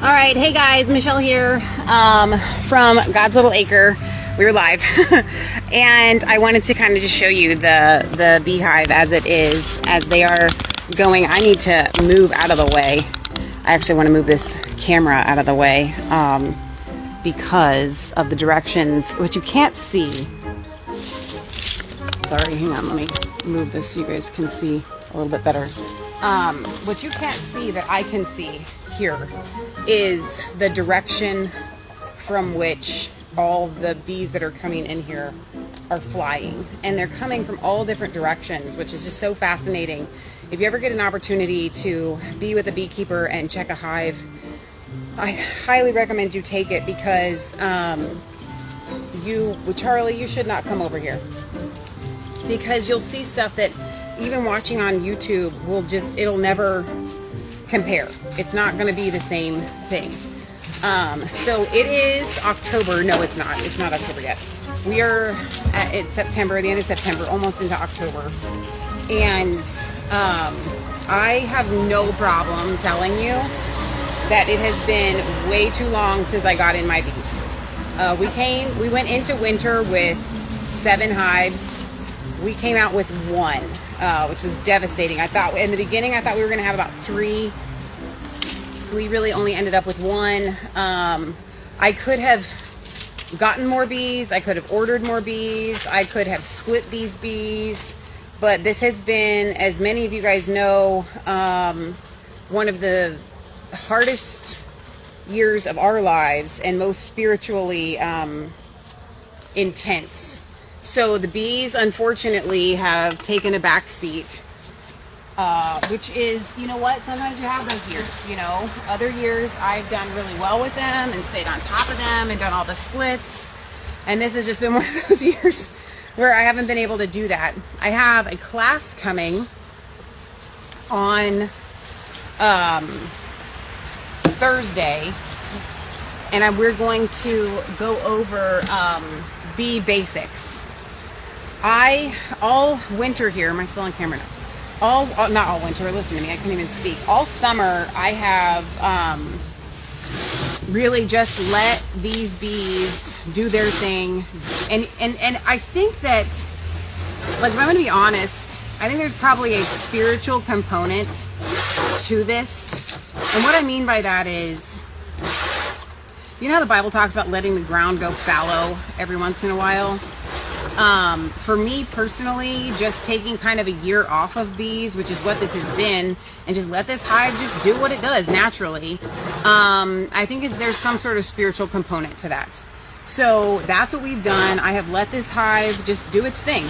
All right, hey guys, Michelle here from God's Little Acre. We were live, and I wanted to kind of just show you the beehive as it is, as they are going. I need to move out of the way. I actually want to move this camera out of the way because of the directions, which you can't see. Sorry, hang on, let me move this so you guys can see a little bit better. What you can't see that I can see here is the direction from which all the bees that are coming in here are flying, and they're coming from all different directions, which is just so fascinating. If you ever get an opportunity to be with a beekeeper and check a hive, I highly recommend you take it, because Charlie, you should not come over here, because you'll see stuff that even watching on YouTube it'll never compare. It's not going to be the same thing. So it is October. No, it's not. It's not October yet. We are at September, the end of September, almost into October. And I have no problem telling you that it has been way too long since I got in my bees. We went into winter with 7 hives. We came out with 1, which was devastating. I thought in the beginning, we were going to have about 3. We really only ended up with 1. I could have gotten more bees. I could have ordered more bees. I could have split these bees. But this has been, as many of you guys know, one of the hardest years of our lives, and most spiritually intense. So the bees, unfortunately, have taken a back seat. Which is, you know what, sometimes you have those years, you know. Other years I've done really well with them and stayed on top of them and done all the splits, and this has just been one of those years where I haven't been able to do that. I have a class coming on Thursday, and we're going to go over bee basics. All winter here, am I still on camera now? Not all winter, listen to me, I can't even speak. All summer, I have really just let these bees do their thing. And I think that, like, if I'm going to be honest, I think there's probably a spiritual component to this. And what I mean by that is, you know how the Bible talks about letting the ground go fallow every once in a while? For me personally, just taking kind of a year off of bees, which is what this has been, and just let this hive just do what it does naturally, I think there's some sort of spiritual component to that. So that's what we've done. I have let this hive just do its thing.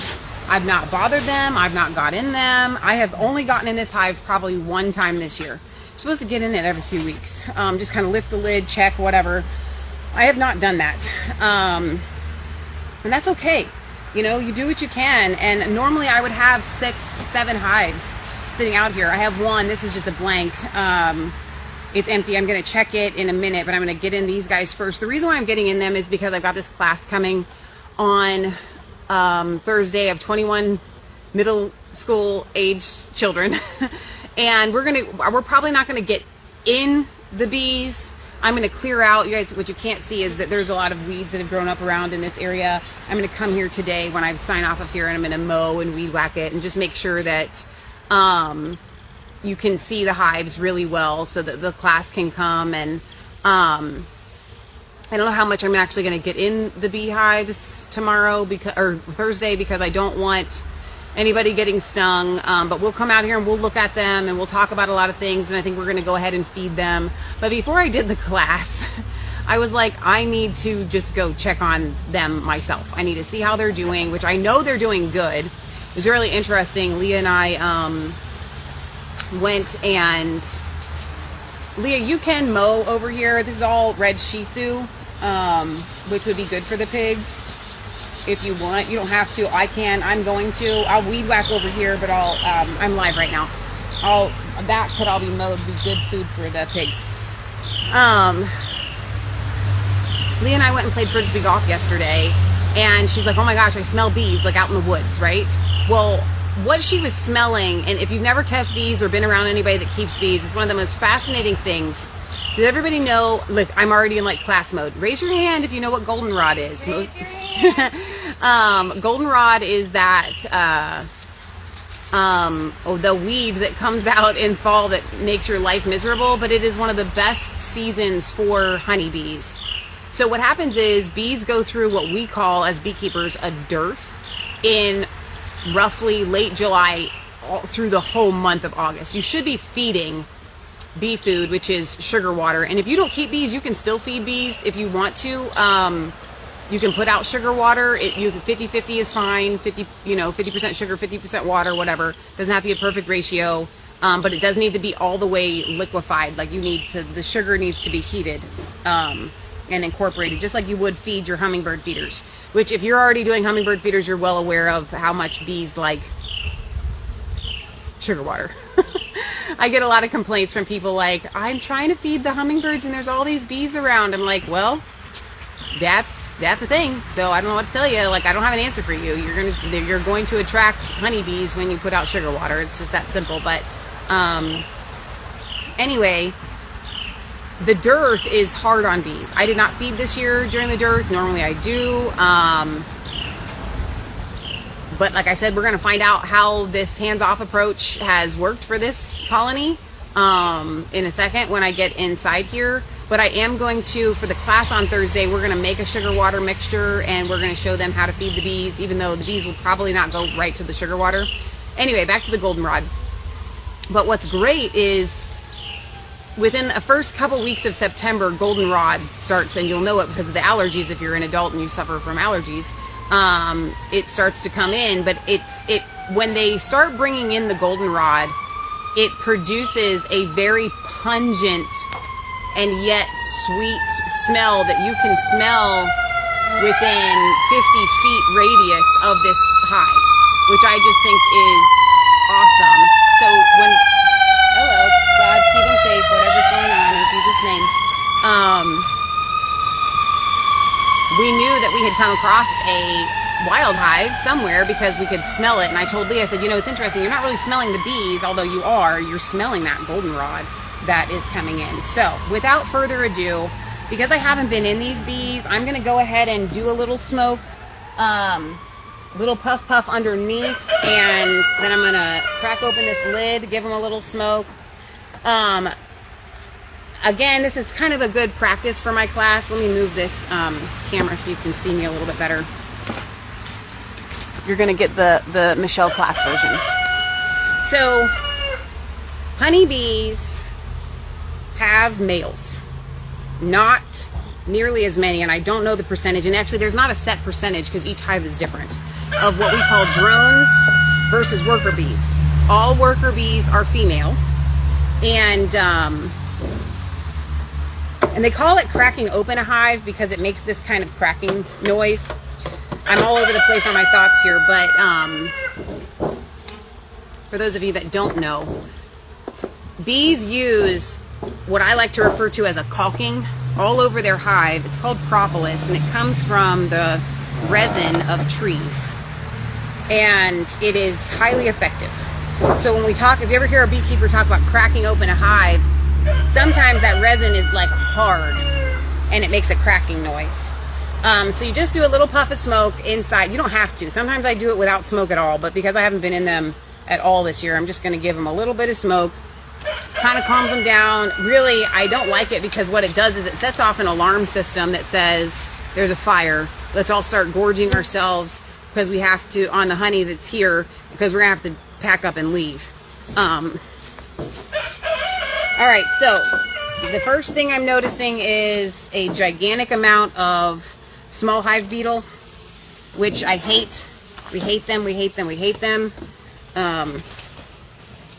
I've not bothered them. I've not got in them. I have only gotten in this hive probably 1 time this year. I'm supposed to get in it every few weeks. Just kind of lift the lid, check, whatever. I have not done that. And that's okay. You know, you do what you can. And normally I would have 6, 7 hives sitting out here. I have 1. This is just a blank. It's empty. I'm going to check it in a minute, but I'm going to get in these guys first. The reason why I'm getting in them is because I've got this class coming on Thursday of 21 middle school age children. And we're probably not going to get in the bees. I'm going to clear out, you guys, what you can't see is that there's a lot of weeds that have grown up around in this area. I'm going to come here today when I sign off of here, and I'm going to mow and weed whack it and just make sure that you can see the hives really well, so that the class can come. And I don't know how much I'm actually going to get in the beehives tomorrow or Thursday, because I don't want anybody getting stung, but we'll come out here and we'll look at them and we'll talk about a lot of things, and I think we're going to go ahead and feed them. But before I did the class, I was like, I need to just go check on them myself. I need to see how they're doing, which I know they're doing good. It was really interesting. Leah and I went and, Leah, you can mow over here. This is all red Shih Tzu, which would be good for the pigs. If you want, you don't have to. I can. I'm going to. I'll weed whack over here, but I'm live right now. That could all be mowed. Be good food for the pigs. Leah and I went and played frisbee golf yesterday, and she's like, "Oh my gosh, I smell bees like out in the woods, right?" Well, what she was smelling, and if you've never kept bees or been around anybody that keeps bees, it's one of the most fascinating things Does everybody know, look, I'm already in like class mode. Raise your hand if you know what goldenrod is. Goldenrod is that, the weed that comes out in fall that makes your life miserable, but it is one of the best seasons for honeybees. So what happens is bees go through what we call as beekeepers a dearth in roughly late July through the whole month of August. You should be feeding bee food, which is sugar water. And if you don't keep bees, you can still feed bees if you want to. You can put out sugar water. You 50-50 is fine. 50% sugar, 50% water, whatever. Doesn't have to be a perfect ratio, but it does need to be all the way liquefied. Like the sugar needs to be heated and incorporated, just like you would feed your hummingbird feeders. Which, if you're already doing hummingbird feeders, you're well aware of how much bees like sugar water. I get a lot of complaints from people like, I'm trying to feed the hummingbirds and there's all these bees around. I'm like, well, that's a thing. So I don't know what to tell you. Like, I don't have an answer for you. You're going to attract honeybees when you put out sugar water. It's just that simple. But anyway, the dearth is hard on bees. I did not feed this year during the dearth. Normally I do. But like I said, we're going to find out how this hands-off approach has worked for this colony in a second when I get inside here. But I am going to, for the class on Thursday, we're going to make a sugar water mixture and we're going to show them how to feed the bees, even though the bees will probably not go right to the sugar water. Anyway, back to the goldenrod. But what's great is within the first couple weeks of September, goldenrod starts, and you'll know it because of the allergies if you're an adult and you suffer from allergies. It starts to come in, but when they start bringing in the goldenrod, it produces a very pungent and yet sweet smell that you can smell within 50 feet radius of this hive, which I just think is awesome. So hello, God, keep them safe, whatever's going on, in Jesus' name. We knew that we had come across a wild hive somewhere because we could smell it. And I told Lee, I said, it's interesting. You're not really smelling the bees, although you're smelling that goldenrod that is coming in. So without further ado, because I haven't been in these bees, I'm going to go ahead and do a little smoke, little puff underneath. And then I'm going to crack open this lid, give them a little smoke. Again, this is kind of a good practice for my class. Let me move this camera so you can see me a little bit better. You're going to get the Michelle class version. So, honeybees have males. Not nearly as many, and I don't know the percentage. And actually, there's not a set percentage because each hive is different, of what we call drones versus worker bees. All worker bees are female. And they call it cracking open a hive because it makes this kind of cracking noise. I'm all over the place on my thoughts here, but for those of you that don't know, bees use what I like to refer to as a caulking all over their hive. It's called propolis, and it comes from the resin of trees. And it is highly effective. So when we talk, if you ever hear a beekeeper talk about cracking open a hive, sometimes that resin is like hard and it makes a cracking noise. So you just do a little puff of smoke inside. You don't have to. Sometimes I do it without smoke at all, but because I haven't been in them at all this year, I'm just going to give them a little bit of smoke. Kind of calms them down. Really, I don't like it because what it does is it sets off an alarm system that says there's a fire. Let's all start gorging ourselves because we have to, on the honey that's here, because we're going to have to pack up and leave. All right, so the first thing I'm noticing is a gigantic amount of small hive beetle, which I hate. We hate them, we hate them, we hate them.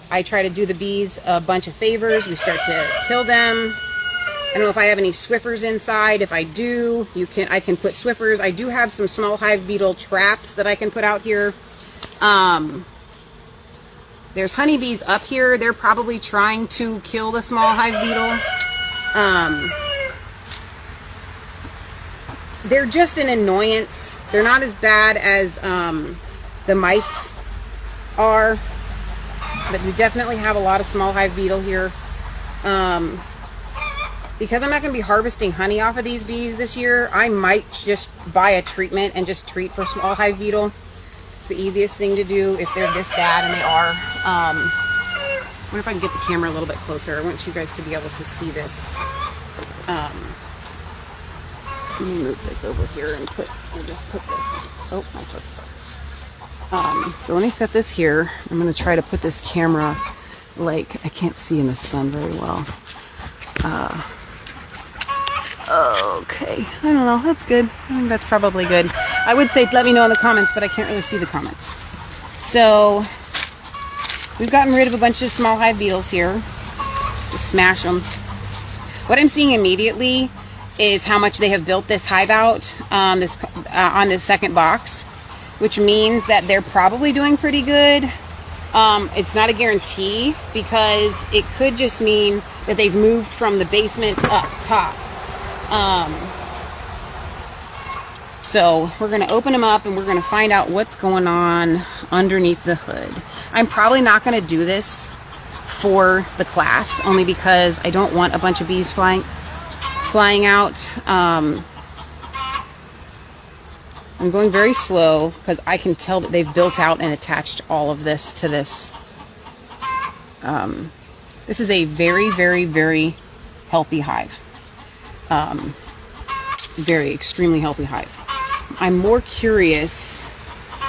I try to do the bees a bunch of favors. We start to kill them. I don't know if I have any Swiffers inside. If I do, I can put Swiffers. I do have some small hive beetle traps that I can put out here. There's honeybees up here. They're probably trying to kill the small hive beetle. They're just an annoyance. They're not as bad as the mites are, but we definitely have a lot of small hive beetle here. because I'm not going to be harvesting honey off of these bees this year, I might just buy a treatment and just treat for small hive beetle. It's the easiest thing to do if they're this bad, and they are. I wonder if I can get the camera a little bit closer. I want you guys to be able to see this. Let me move this over here and just put this. Oh, my foot's so when I set this here, I'm going to try to put this camera, like, I can't see in the sun very well. Okay, I don't know, that's good. I think that's probably good. I would say let me know in the comments, but I can't really see the comments. So, we've gotten rid of a bunch of small hive beetles here. Just smash them. What I'm seeing immediately is how much they have built this hive out on this second box, which means that they're probably doing pretty good. It's not a guarantee, because it could just mean that they've moved from the basement up top. So we're going to open them up and we're going to find out what's going on underneath the hood. I'm probably not going to do this for the class, only because I don't want a bunch of bees flying out. I'm going very slow because I can tell that they've built out and attached all of this to this. This is a very, very, very healthy hive. Very extremely healthy hive. I'm more curious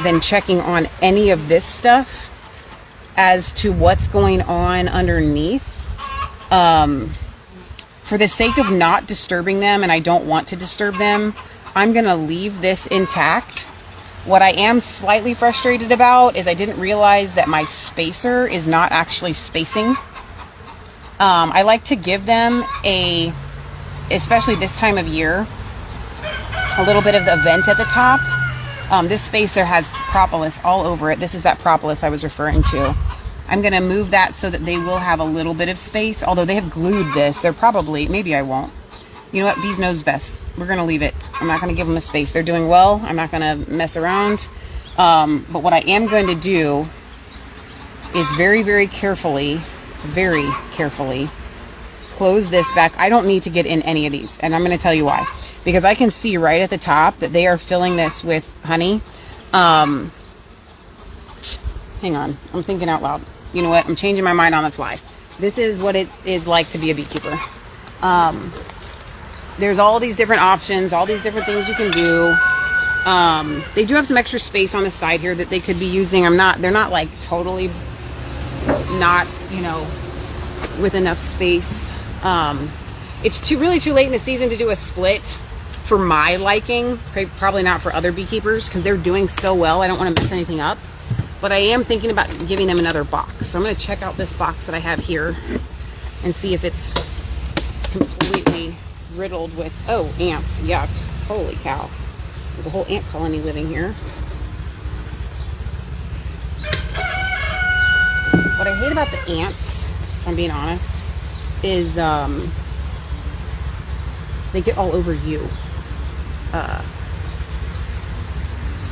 than checking on any of this stuff as to what's going on underneath. For the sake of not disturbing them, and I don't want to disturb them, I'm gonna leave this intact. What I am slightly frustrated about is I didn't realize that my spacer is not actually spacing. I like to give them especially this time of year, a little bit of the vent at the top. This spacer has propolis all over it. This is that propolis I was referring to. I'm going to move that so that they will have a little bit of space, although they have glued this. They're probably, maybe I won't. You know what? Bees knows best. We're going to leave it. I'm not going to give them a space. They're doing well. I'm not going to mess around. But what I am going to do is very, very carefully close this back. I don't need to get in any of these, and I'm going to tell you why. Because I can see right at the top that they are filling this with honey. Hang on, I'm thinking out loud. You know what? I'm changing my mind on the fly. This is what it is like to be a beekeeper. There's all these different options, all these different things you can do. They do have some extra space on the side here that they could be using. They're not like totally not, you know, with enough space. It's really too late in the season to do a split for my liking. Probably not for other beekeepers, because they're doing so well. I don't want to mess anything up. But I am thinking about giving them another box. So I'm going to check out this box that I have here and see if it's completely riddled with, oh, ants. Yuck. Holy cow. There's a whole ant colony living here. What I hate about the ants, if I'm being honest, is they get all over you.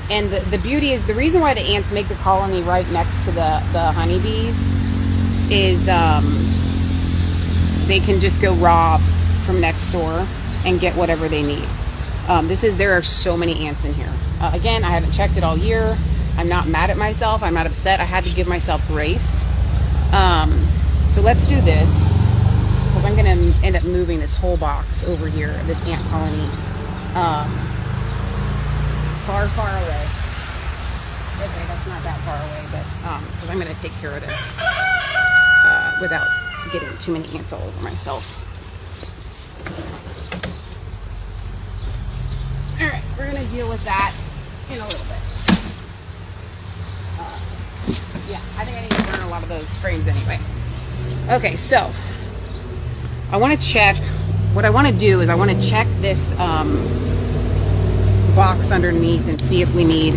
And the beauty is, the reason why the ants make the colony right next to the honeybees is they can just go rob from next door and get whatever they need. There are so many ants in here. Again, I haven't checked it all year. I'm not mad at myself. I'm not upset. I had to give myself grace. So let's do this, because I'm going to end up moving this whole box over here, this ant colony, far, far away. Okay, that's not that far away, but because I'm going to take care of this without getting too many ants all over myself. All right, we're going to deal with that in a little bit. Yeah, I think I need to learn a lot of those frames anyway. Okay, so I want to check. What I want to do is I want to check this box underneath and see if we need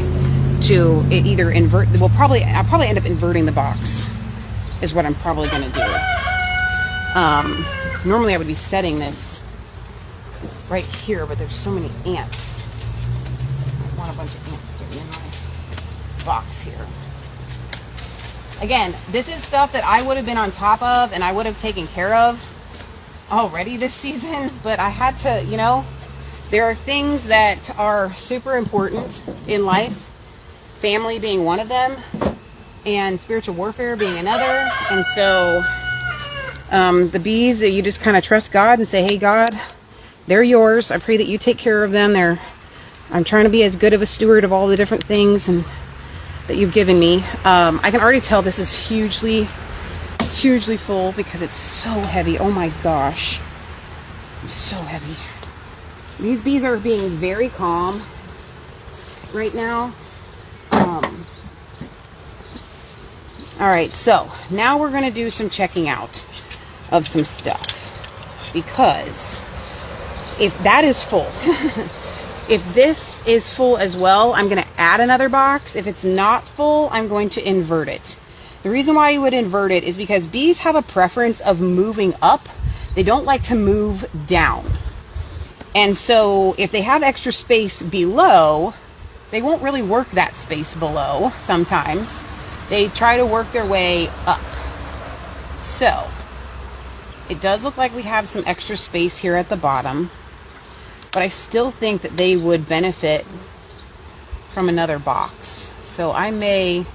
to either invert. I'll probably end up inverting the box, is what I'm probably going to do. Normally I would be setting this right here, but there's so many ants. I don't want a bunch of ants getting in my box here. Again, this is stuff that I would have been on top of and I would have taken care of already this season, but I had to, you know, there are things that are super important in life, family being one of them, and spiritual warfare being another. And so the bees, you just kind of trust God and say, hey God, they're yours. I pray that you take care of them. I'm trying to be as good of a steward of all the different things and that you've given me. I can already tell this is hugely full because it's so heavy. Oh my gosh, it's so heavy. These bees are being very calm right now. Alright, so now we're going to do some checking out of some stuff, because if that is full, if this is full as well, I'm going to add another box. If it's not full, I'm going to invert it. The reason why you would invert it is because bees have a preference of moving up. They don't like to move down. And so if they have extra space below, they won't really work that space below sometimes. They try to work their way up. So it does look like we have some extra space here at the bottom, but I still think that they would benefit from another box. So I may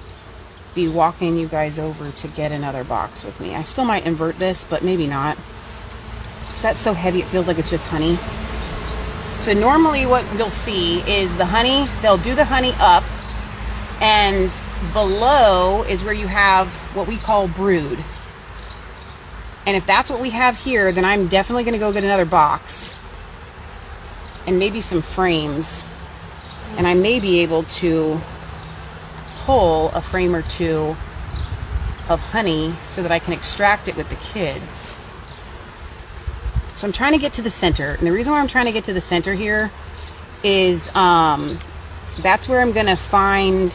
be walking you guys over to get another box with me. I still might invert this, but maybe not. Because that's so heavy, it feels like it's just honey. So normally what you'll see is the honey, they'll do the honey up, and below is where you have what we call brood. And if that's what we have here, then I'm definitely going to go get another box and maybe some frames, and I may be able to pull a frame or two of honey so that I can extract it with the kids. So I'm trying to get to the center, and the reason why I'm trying to get to the center here is that's where I'm going to find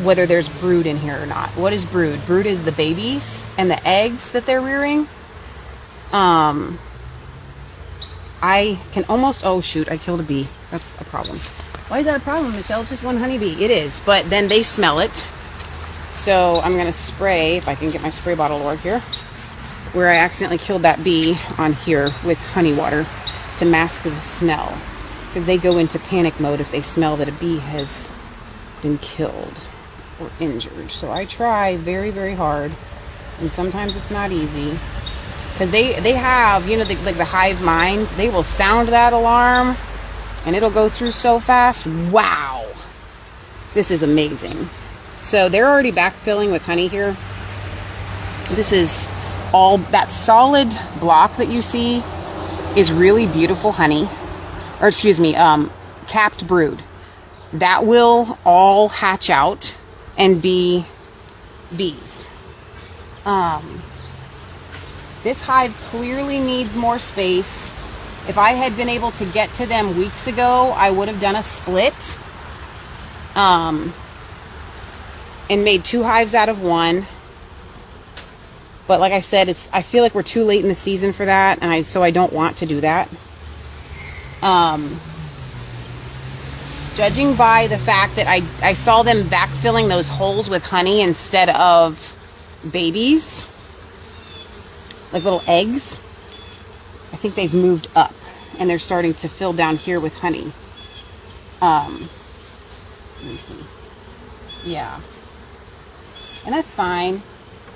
whether there's brood in here or not. What is brood? Brood is the babies and the eggs that they're rearing. I can almost, oh shoot, I killed a bee. That's a problem. Why is that a problem, Michelle? It's just one honeybee. It is, but then they smell it. So I'm going to spray, if I can get my spray bottle to work here, where I accidentally killed that bee on here with honey water to mask the smell. Because they go into panic mode if they smell that a bee has been killed or injured. So I try very, very hard, and sometimes it's not easy. Because they have, you know, like the hive mind, they will sound that alarm and it'll go through so fast. Wow. This is amazing. So they're already backfilling with honey here. This is all, that solid block that you see is really beautiful honey. Or excuse me, capped brood. That will all hatch out and be bees. This hive clearly needs more space. If I had been able to get to them weeks ago, I would have done a split and made 2 hives out of 1. But like I said, I feel like we're too late in the season for that, and so I don't want to do that. Judging by the fact that I saw them backfilling those holes with honey instead of babies, like little eggs, I think they've moved up and they're starting to fill down here with honey. Let me see. Yeah. And that's fine.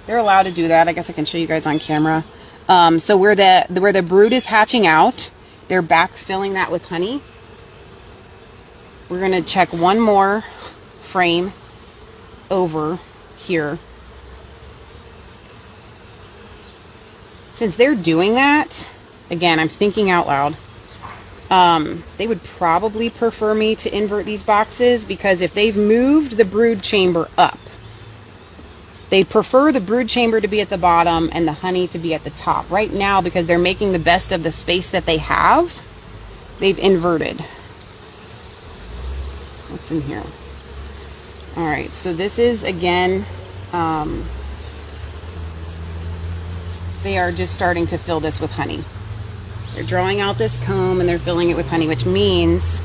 They're allowed to do that. I guess I can show you guys on camera. So where the brood is hatching out, they're backfilling that with honey. We're going to check one more frame over here. Since they're doing that, again, I'm thinking out loud, they would probably prefer me to invert these boxes, because if they've moved the brood chamber up, they prefer the brood chamber to be at the bottom and the honey to be at the top. Right now, because they're making the best of the space that they have, they've inverted. What's in here? Alright, so this is, again, they are just starting to fill this with honey. They're drawing out this comb and they're filling it with honey, which means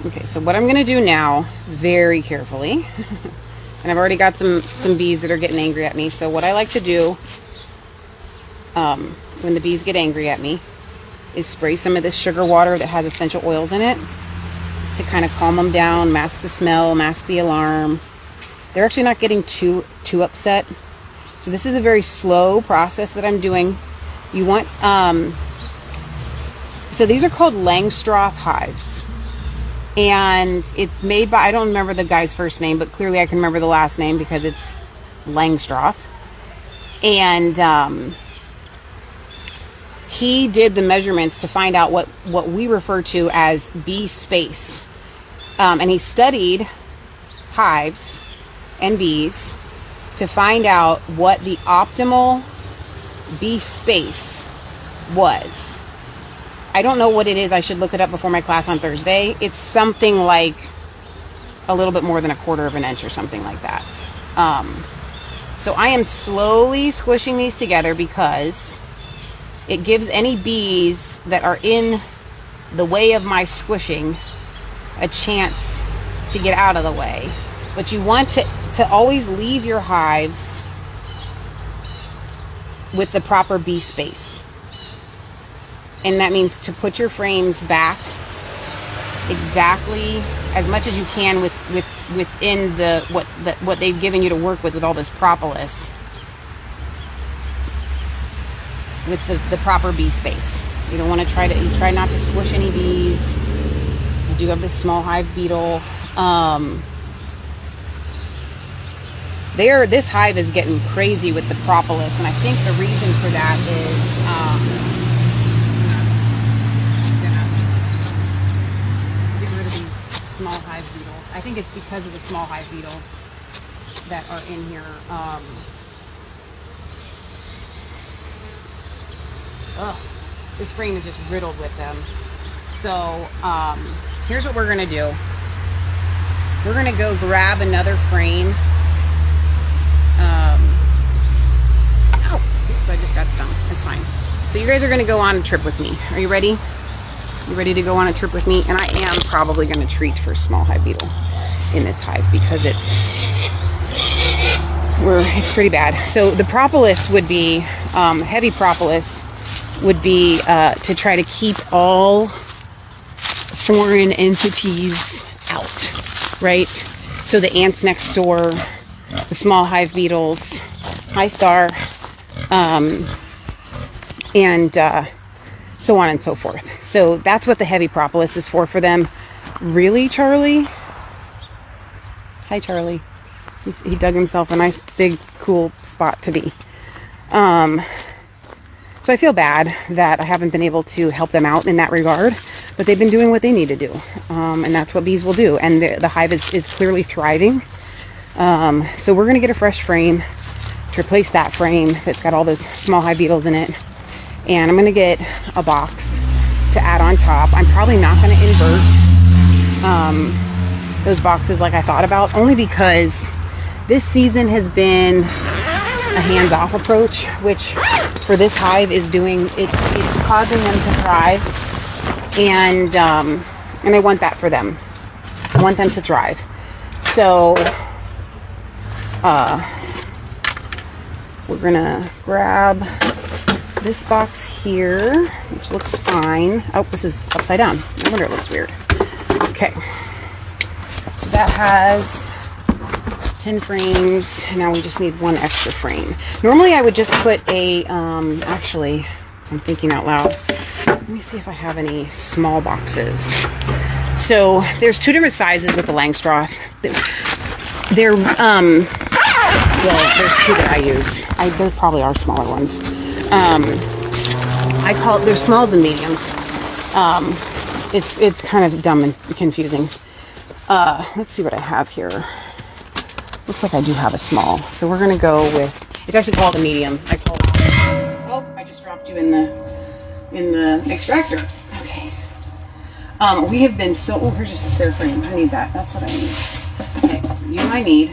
okay, so what I'm going to do now, very carefully, And I've already got some bees that are getting angry at me. So what I like to do when the bees get angry at me is spray some of this sugar water that has essential oils in it to kind of calm them down, mask the smell, mask the alarm. They're actually not getting too upset. So this is a very slow process that I'm doing. You want, so these are called Langstroth hives. And it's made by, I don't remember the guy's first name, but clearly I can remember the last name because it's Langstroth. And he did the measurements to find out what we refer to as bee space. And he studied hives and bees to find out what the optimal bee space was. I don't know what it is. I should look it up before my class on Thursday. It's something like a little bit more than 1/4 of an inch or something like that. So I am slowly squishing these together because it gives any bees that are in the way of my squishing a chance to get out of the way. But you want to always leave your hives with the proper bee space. And that means to put your frames back exactly as much as you can within what they've given you to work with all this propolis, with the proper bee space. You don't want to try not to squish any bees. I do have this small hive beetle. This hive is getting crazy with the propolis, and I think the reason for that is get rid of these small hive beetles. I think it's because of the small hive beetles that are in here. This frame is just riddled with them. So here's what we're gonna do. We're gonna go grab another frame. Oh, so I just got stung. That's fine. So you guys are gonna go on a trip with me. Are you ready? You ready to go on a trip with me? And I am probably gonna treat for small hive beetle in this hive because it's pretty bad. So the propolis would be heavy propolis would be to try to keep all foreign entities out, right? So the ants next door, the small hive beetles, hi Star, and so on and so forth. So that's what the heavy propolis is for them. Really, Charlie? Hi, Charlie. He dug himself a nice, big, cool spot to be. So I feel bad that I haven't been able to help them out in that regard, but they've been doing what they need to do. And that's what bees will do. And the hive is clearly thriving. So we're going to get a fresh frame to replace that frame that's got all those small hive beetles in it. And I'm going to get a box to add on top. I'm probably not going to invert those boxes like I thought about, only because this season has been a hands-off approach, which for this hive is doing, it's causing them to thrive, and I want that for them. I want them to thrive. So we're gonna grab this box here, which looks fine. Oh, this is upside down. No wonder it looks weird. Okay, so that has 10 frames. Now we just need one extra frame. Normally I would just put a, actually, as I'm thinking out loud, let me see if I have any small boxes. So there's two different sizes with the Langstroth. They're, well, there's two that I use. There probably are smaller ones. I call it, they're smalls and mediums. It's kind of dumb and confusing. Let's see what I have here. Looks like I do have a small. So we're gonna go with, it's actually called a medium. I call it, oh, I just dropped you in the extractor. Okay. We have been so, oh, here's just a spare frame. I need that. That's what I need. Okay, you I need.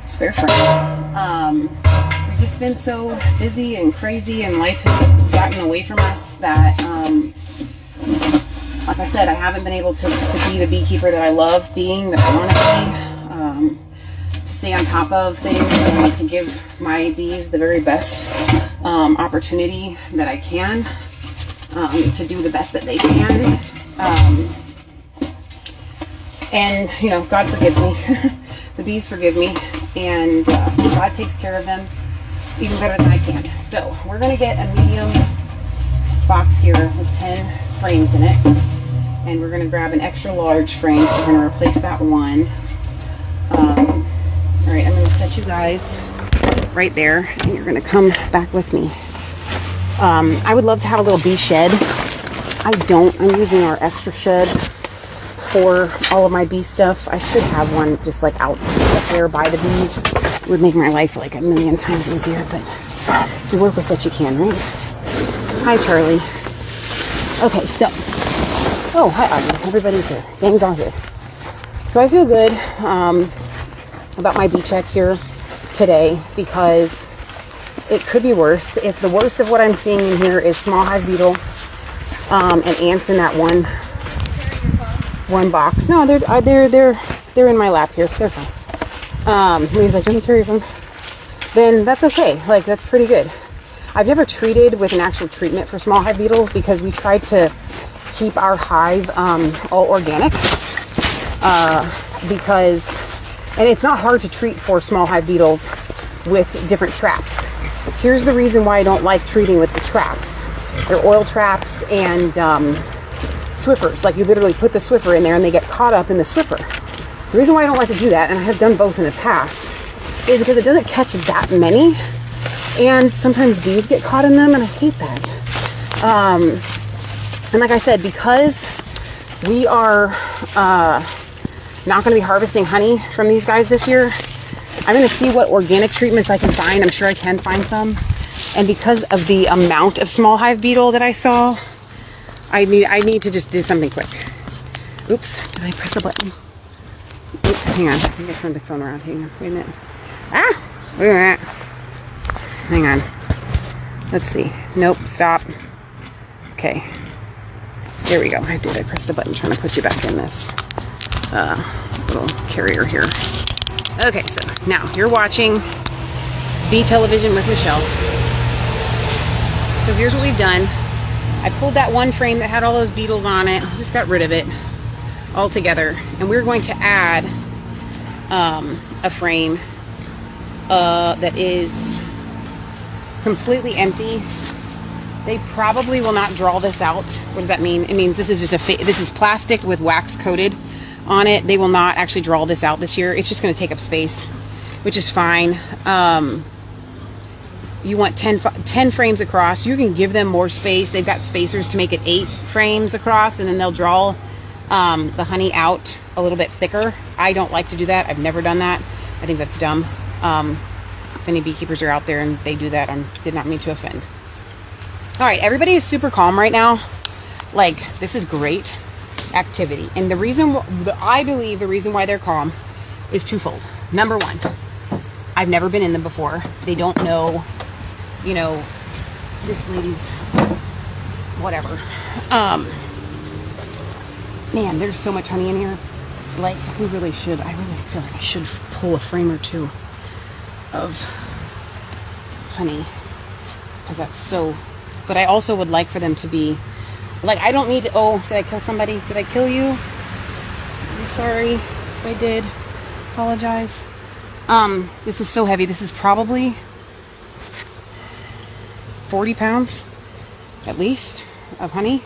Spare frame. We've just been so busy and crazy, and life has gotten away from us that, like I said, I haven't been able to be the beekeeper that I love being, that I want to be. to stay on top of things and to give my bees the very best opportunity that I can to do the best that they can. And, you know, God forgives me. The bees forgive me. And God takes care of them even better than I can. So we're going to get a medium box here with 10 frames in it. And we're going to grab an extra large frame. So we're going to replace that one. All right, I'm going to set you guys right there. And you're going to come back with me. I would love to have a little bee shed. I don't. I'm using our extra shed for all of my bee stuff. I should have one just like out there by the bees. It would make my life like a million times easier, but if you work with what you can, right? Hi, Charlie. Okay, so, oh, hi, Audrey. Everybody's here. Gang's all here. So I feel good about my bee check here today because it could be worse. If the worst of what I'm seeing in here is small hive beetle and ants in that one box. No, they're in my lap here. They're fine. He's like, let me carry your phone. Then that's okay. Like, that's pretty good. I've never treated with an actual treatment for small hive beetles because we try to keep our hive all organic. And it's not hard to treat for small hive beetles with different traps. Here's the reason why I don't like treating with the traps. They're oil traps and Swiffers. Like, you literally put the Swiffer in there and they get caught up in the Swiffer. The reason why I don't like to do that, and I have done both in the past, is because it doesn't catch that many, and sometimes bees get caught in them, and I hate that. And like I said, because we are not going to be harvesting honey from these guys this year, I'm going to see what organic treatments I can find. I'm sure I can find some. And because of the amount of small hive beetle that I saw, I need to just do something quick. Oops, did I press a button? Oops, hang on. I'm going to turn the phone around. Hang on, wait a minute. Ah, wait a minute. Hang on. Let's see. Nope, stop. Okay. There we go. I did. I pressed a button trying to put you back in this little carrier here. Okay, so now you're watching Bee Television with Michelle. So here's what we've done. I pulled that one frame that had all those beetles on it, just got rid of it all together, and we're going to add a frame that is completely empty. They probably will not draw this out. What does that mean? It means this is just this is plastic with wax coated on it. They will not actually draw this out this year. It's just going to take up space, which is fine. You want 10 frames across. You can give them more space. They've got spacers to make it 8 frames across, and then they'll draw the honey out a little bit thicker. I don't like to do that. I've never done that. I think that's dumb. If any beekeepers are out there and they do that, I did not mean to offend. All right, everybody is super calm right now. Like, this is great activity. And the reason, I believe the reason why they're calm is twofold. Number one, I've never been in them before. They don't know, you know, this lady's whatever. Man, there's so much honey in here. Like, we really should, I really feel like I should pull a frame or two of honey, because that's so, but I also would like for them to be, like, I don't need to, oh, did I kill somebody? Did I kill you? I'm sorry if I did. Apologize. This is so heavy. This is probably 40 pounds, at least, of honey.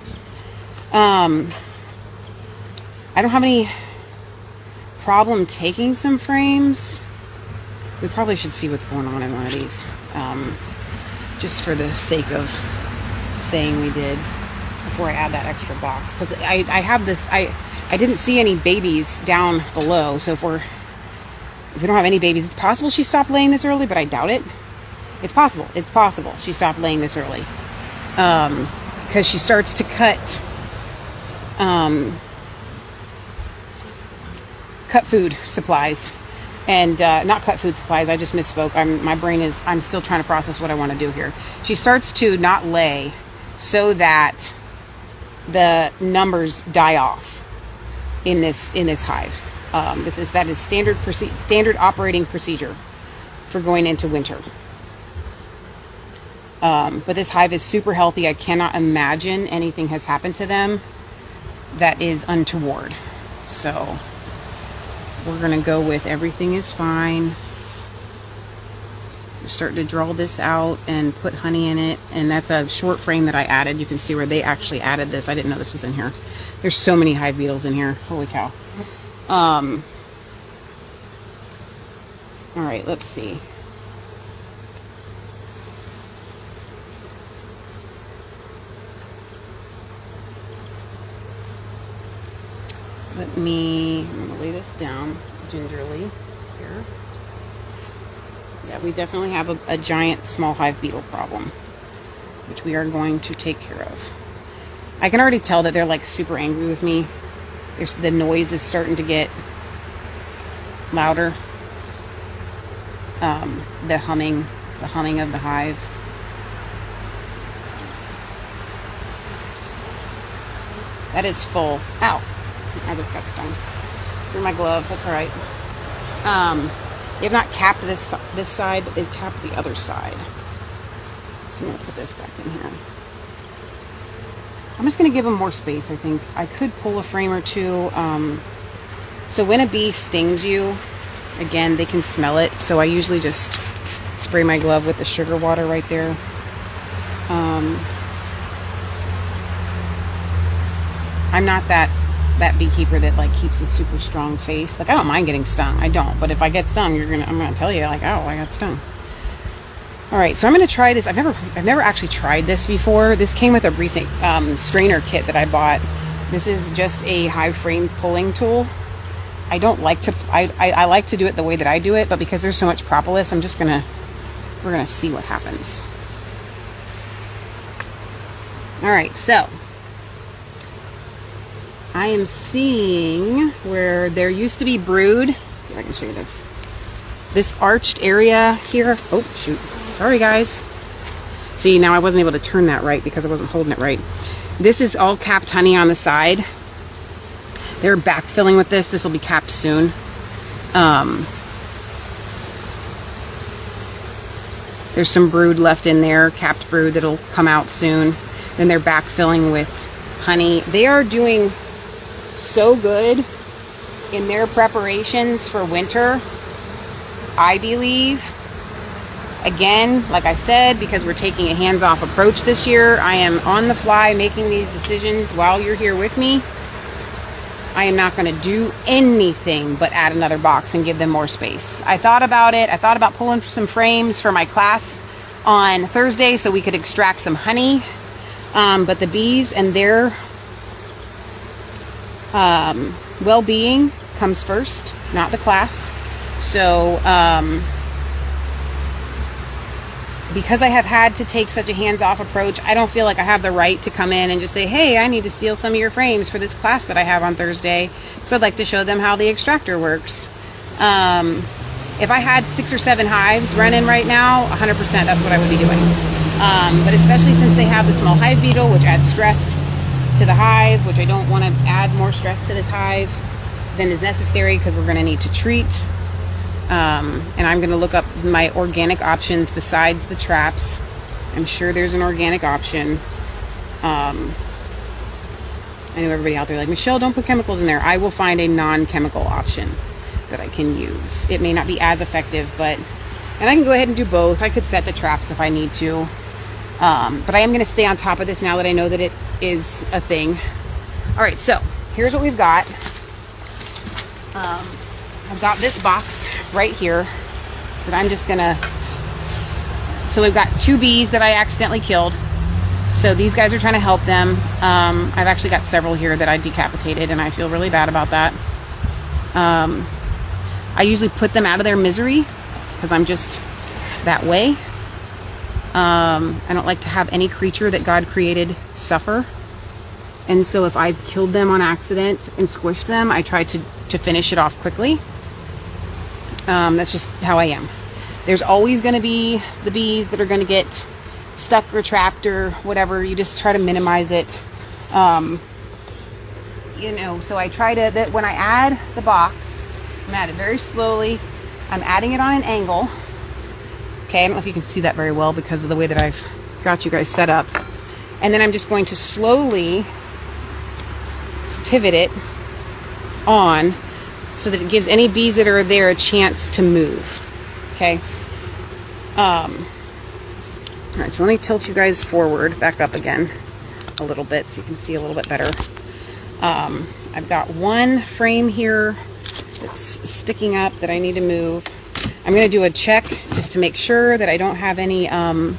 I don't have any problem taking some frames. We probably should see what's going on in one of these, just for the sake of saying we did before I add that extra box, because I have this, I didn't see any babies down below, so if we don't have any babies, it's possible she stopped laying this early, but I doubt it. It's possible she stopped laying this early, because she starts to cut food supplies, and not cut food supplies, I just misspoke. I'm still trying to process what I want to do here. She starts to not lay so that the numbers die off in this hive. That is standard operating procedure for going into winter. But this hive is super healthy. I cannot imagine anything has happened to them that is untoward. So we're gonna go with everything is fine. I'm starting to draw this out and put honey in it, and that's a short frame that I added. You can see where they actually added this. I didn't know this was in here. There's so many hive beetles in here. Holy cow. All right, let's see. I'm gonna lay this down gingerly here. Yeah, we definitely have a giant small hive beetle problem, which we are going to take care of. I can already tell that they're like super angry with me. The noise is starting to get louder. The humming of the hive. That is full. Ow. I just got stung through my glove. That's all right. They've not capped this side, but they've capped the other side. So I'm going to put this back in here. I'm just going to give them more space, I think. I could pull a frame or two. So when a bee stings you, again, they can smell it. So I usually just spray my glove with the sugar water right there. I'm not that beekeeper that like keeps a super strong face. Like I don't mind getting stung. I don't. But if I get stung, I'm gonna tell you like, oh, I got stung. All right, so I'm gonna try this. I've never actually tried this before. This came with a recent strainer kit that I bought. This is just a hive frame pulling tool. I don't like to. I like to do it the way that I do it, but because there's so much propolis, we're gonna see what happens. All right, so I am seeing where there used to be brood. Let's see if I can show you this. This arched area here. Oh, shoot. Sorry, guys. See, now I wasn't able to turn that right because I wasn't holding it right. This is all capped honey on the side. They're backfilling with this. This will be capped soon. There's some brood left in there, capped brood that'll come out soon. Then they're backfilling with honey. They are doing so good in their preparations for winter, I believe. Again, like I said, because we're taking a hands-off approach this year, I am on the fly making these decisions while you're here with me. I am not going to do anything but add another box and give them more space. I thought about it. I thought about pulling some frames for my class on Thursday so we could extract some honey. But the bees and their well-being comes first, not the class. So because I have had to take such a hands-off approach, I don't feel like I have the right to come in and just say, hey, I need to steal some of your frames for this class that I have on Thursday, because I'd like to show them how the extractor works. If I had 6 or 7 hives running right now, 100% that's what I would be doing. But especially since they have the small hive beetle, which adds stress to the hive, which I don't want to add more stress to this hive than is necessary, because we're going to need to treat. And I'm going to look up my organic options besides the traps. I'm sure there's an organic option. I know everybody out there like, Michelle, don't put chemicals in there. I will find a non-chemical option that I can use. It may not be as effective, and I can go ahead and do both. I could set the traps if I need to. But I am going to stay on top of this now that I know that it is a thing. All right, so here's what we've got. I've got this box right here that I'm just gonna, so we've got 2 bees that I accidentally killed. So these guys are trying to help them. I've actually got several here that I decapitated, and I feel really bad about that. I usually put them out of their misery because I'm just that way. I don't like to have any creature that God created suffer. And so if I've killed them on accident and squished them, I try to finish it off quickly. That's just how I am. There's always going to be the bees that are going to get stuck or trapped or whatever. You just try to minimize it. So I try to, when I add the box, I'm at it very slowly. I'm adding it on an angle. Okay, I don't know if you can see that very well because of the way that I've got you guys set up. And then I'm just going to slowly pivot it on so that it gives any bees that are there a chance to move. Okay. All right, so let me tilt you guys forward, back up again a little bit so you can see a little bit better. I've got one frame here that's sticking up that I need to move. I'm going to do a check just to make sure that I don't have any on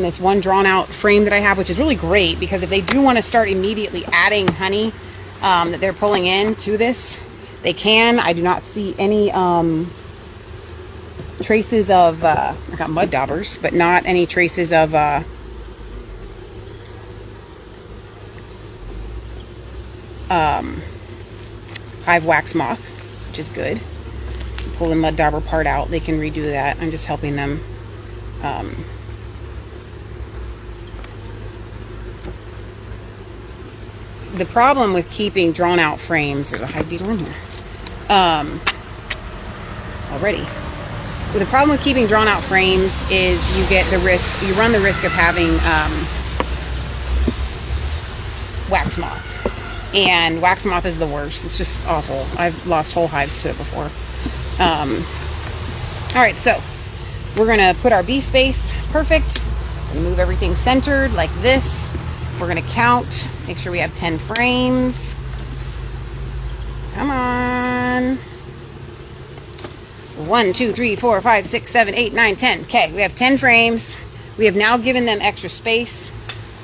this one drawn out frame that I have, which is really great because if they do want to start immediately adding honey that they're pulling in to this, they can. I do not see any traces of, I got mud daubers, but not any traces of hive wax moth, which is good. Pull the mud dauber part out, they can redo that. I'm just helping them the problem with keeping drawn out frames, there's a hive beetle in here already. But the problem with keeping drawn out frames is you run the risk of having wax moth. And wax moth is the worst. It's just awful. I've lost whole hives to it before. All right, so we're gonna put our bee space perfect and move everything centered like this. We're gonna count, make sure we have 10 frames. Come on. 1, 2, 3, 4, 5, 6, 7, 8, 9, 10. Okay, we have 10 frames. We have now given them extra space.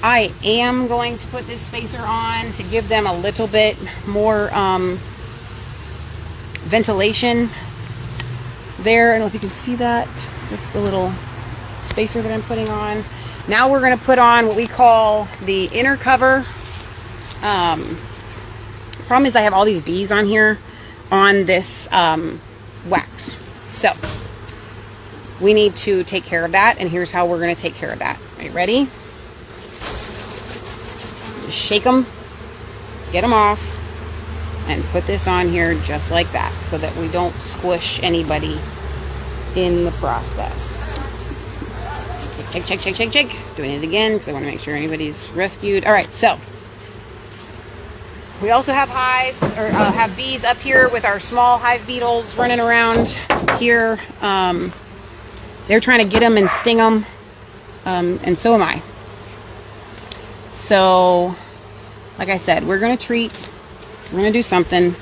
I am going to put this spacer on to give them a little bit more ventilation there. I don't know if you can see that. That's the little spacer that I'm putting on. Now we're going to put on what we call the inner cover. Problem is I have all these bees on here on this wax. So we need to take care of that, and here's how we're going to take care of that. Are you ready? Just shake them, get them off, and put this on here just like that so that we don't squish anybody in the process. Shake, shake, shake, shake, shake. Doing it again because I want to make sure anybody's rescued. All right, so we also have hives, or have bees up here with our small hive beetles running around here. They're trying to get them and sting them, and so am I. So, like I said, we're going to treat. We're going to do something.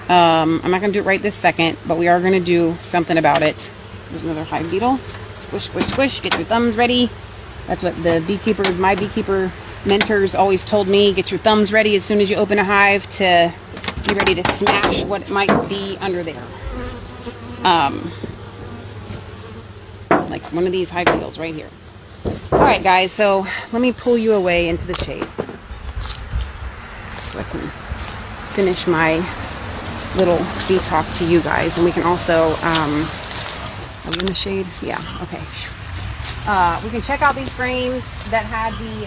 I'm not going to do it right this second, but we are going to do something about it. There's another hive beetle. Squish, squish, squish. Get your thumbs ready. That's what the beekeepers, my beekeeper mentors always told me. Get your thumbs ready as soon as you open a hive to be ready to smash what might be under there. Like one of these hive beetles right here. Alright guys, so let me pull you away into the shade so I can finish my little bee talk to you guys, and we can also are we in the shade? Yeah, okay. We can check out these frames that had the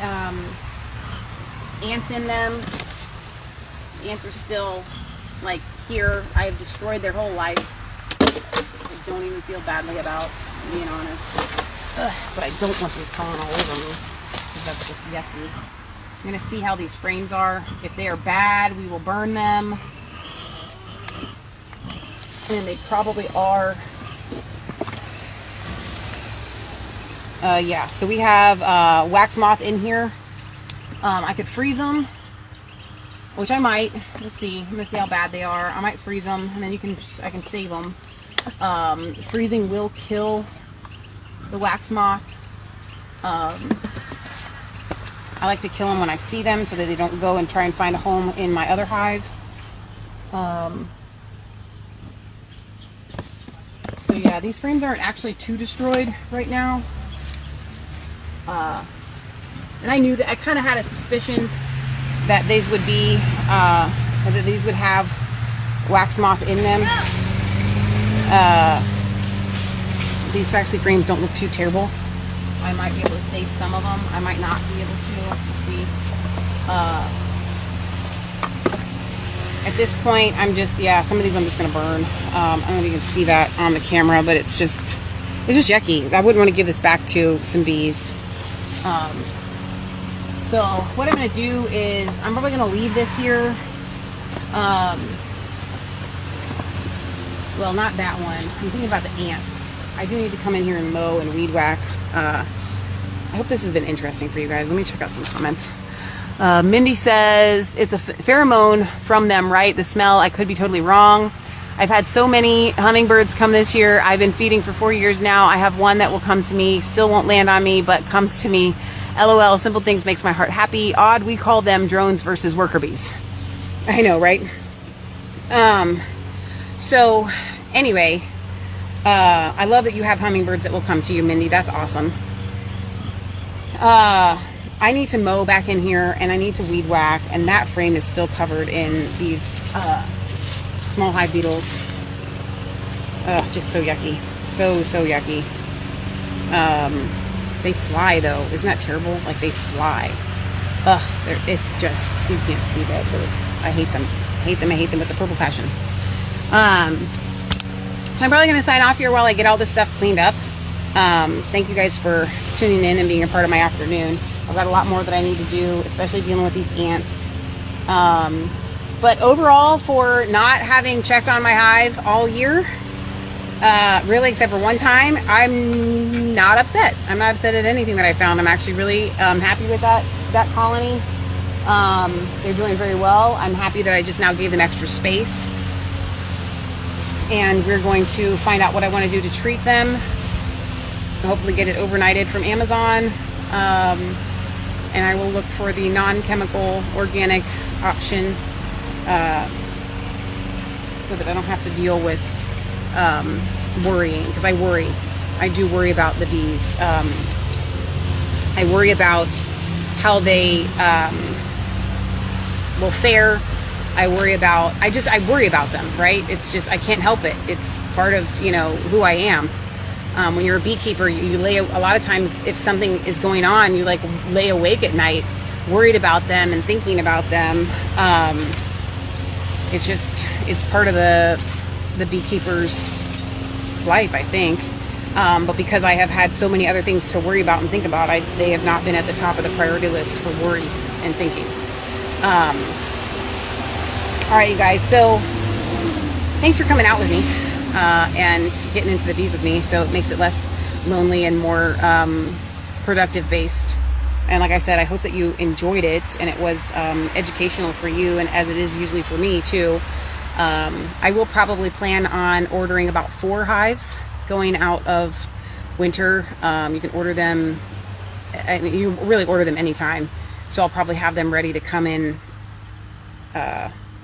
ants in them. The ants are still like here. I have destroyed their whole life. I don't even feel badly about being honest. But I don't want them crawling all over me because that's just yucky. I'm going to see how these frames are. If they are bad, we will burn them. And they probably are. Yeah, so we have wax moth in here. I could freeze them, which I might. We'll see. I'm going to see how bad they are. I might freeze them, and then I can save them. Freezing will kill the wax moth. I like to kill them when I see them so that they don't go and try and find a home in my other hive. So yeah, these frames aren't actually too destroyed right now. And I knew that, I kind of had a suspicion that these would be, that these would have wax moth in them. These actually frames don't look too terrible. I might be able to save some of them. I might not be able to. Let's see. At this point, I'm just, yeah, some of these I'm just gonna burn. I don't know if you can see that on the camera, but it's just yucky. I wouldn't want to give this back to some bees. So what I'm gonna do is I'm probably gonna leave this here. Well, not that one. I'm thinking about the ants. I do need to come in here and mow and weed whack. I hope this has been interesting for you guys. Let me check out some comments. Mindy says, it's a pheromone from them, right? The smell, I could be totally wrong. I've had so many hummingbirds come this year. I've been feeding for 4 years now. I have one that will come to me, still won't land on me, but comes to me. LOL, simple things makes my heart happy. Odd, we call them drones versus worker bees. I know, right? So anyway, I love that you have hummingbirds that will come to you, Mindy. That's awesome. I need to mow back in here and I need to weed whack, and that frame is still covered in these small hive beetles. Just so yucky. So yucky. They fly though. Isn't that terrible? Like, they fly. It's just, you can't see that, but I hate them. I hate them with a purple passion. So I'm probably going to sign off here while I get all this stuff cleaned up. Thank you guys for tuning in and being a part of my afternoon. I've got a lot more that I need to do, especially dealing with these ants. But overall, for not having checked on my hive all year, really except for one time, I'm not upset. I'm not upset at anything that I found. I'm actually really happy with that colony. They're doing very well. I'm happy that I just now gave them extra space. And we're going to find out what I want to do to treat them. Hopefully get it overnighted from Amazon. And I will look for the non-chemical organic option so that I don't have to deal with worrying, because I worry. I do worry about the bees. I worry about how they will fare. I worry about them, right? It's just, I can't help it. It's part of, who I am. When you're a beekeeper, you lay a lot of times, if something is going on, you like lay awake at night worried about them and thinking about them. It's part of the beekeeper's life, I think. But because I have had so many other things to worry about and think about, they have not been at the top of the priority list for worry and thinking. All right, you guys, so thanks for coming out with me and getting into the bees with me, so it makes it less lonely and more productive based. And like I said, I hope that you enjoyed it and it was educational for you, and as it is usually for me too. I will probably plan on ordering about 4 hives going out of winter. You can order them, you really order them anytime, so I'll probably have them ready to come in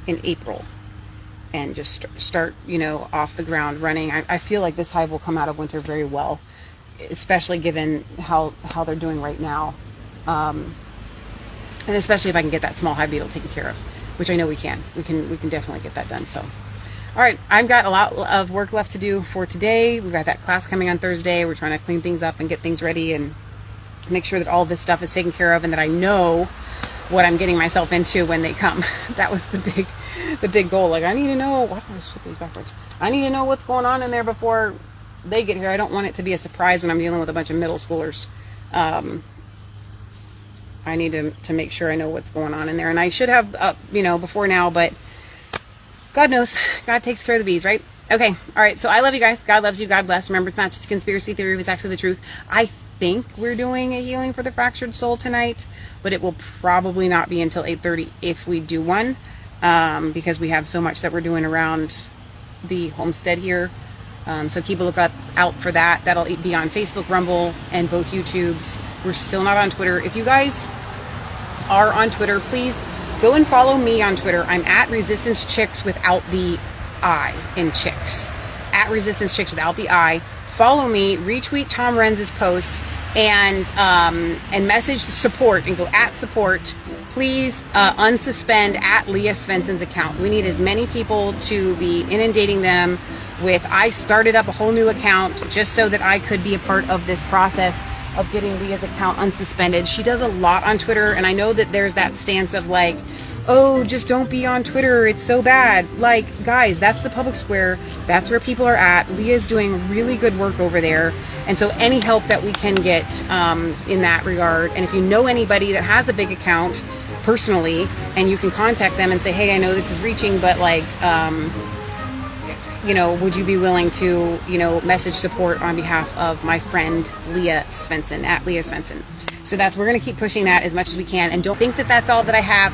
April and just start off the ground running. I feel like this hive will come out of winter very well, especially given how they're doing right now, and especially if I can get that small hive beetle taken care of, which I know we can definitely get that done. So all right, I've got a lot of work left to do for today. We've got that class coming on Thursday. We're trying to clean things up and get things ready and make sure that all of this stuff is taken care of and that I know what I'm getting myself into when they come. That was the big goal. Like, I need to know, why do I flip these backwards? I need to know what's going on in there before they get here. I don't want it to be a surprise when I'm dealing with a bunch of middle schoolers. I need to make sure I know what's going on in there, and I should have before now, but God knows, God takes care of the bees, right? Okay, all right, so I love you guys. God loves you. God bless. Remember, it's not just a conspiracy theory, it's actually the truth. I think we're doing a healing for the fractured soul tonight, but it will probably not be until 8:30 if we do one, because we have so much that we're doing around the homestead here. So keep a lookout out for that. That'll be on Facebook, Rumble, and both YouTubes. We're still not on Twitter. If you guys are on Twitter, please go and follow me on Twitter. I'm at Resistance Chicks without the I in chicks. At Resistance Chicks without the I. Follow me, retweet Tom Renz's post, and message support and go at support. Please unsuspend at Leah Svensson's account. We need as many people to be inundating them with. I started up a whole new account just so that I could be a part of this process of getting Leah's account unsuspended. She does a lot on Twitter, and I know that there's that stance of like, oh, just don't be on Twitter, it's so bad. Like, guys, that's the public square. That's where people are at. Leah's doing really good work over there. And so any help that we can get in that regard, and if you know anybody that has a big account personally, and you can contact them and say, hey, I know this is reaching, but like, you know, would you be willing to, you know, message support on behalf of my friend Leah Svensson, at Leah Svensson. So we're going to keep pushing that as much as we can. And don't think that that's all that I have.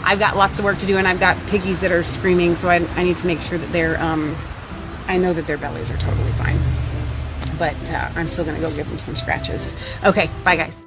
I've got lots of work to do, and I've got piggies that are screaming, so I need to make sure that they're, I know that their bellies are totally fine. But I'm still going to go give them some scratches. Okay, bye guys.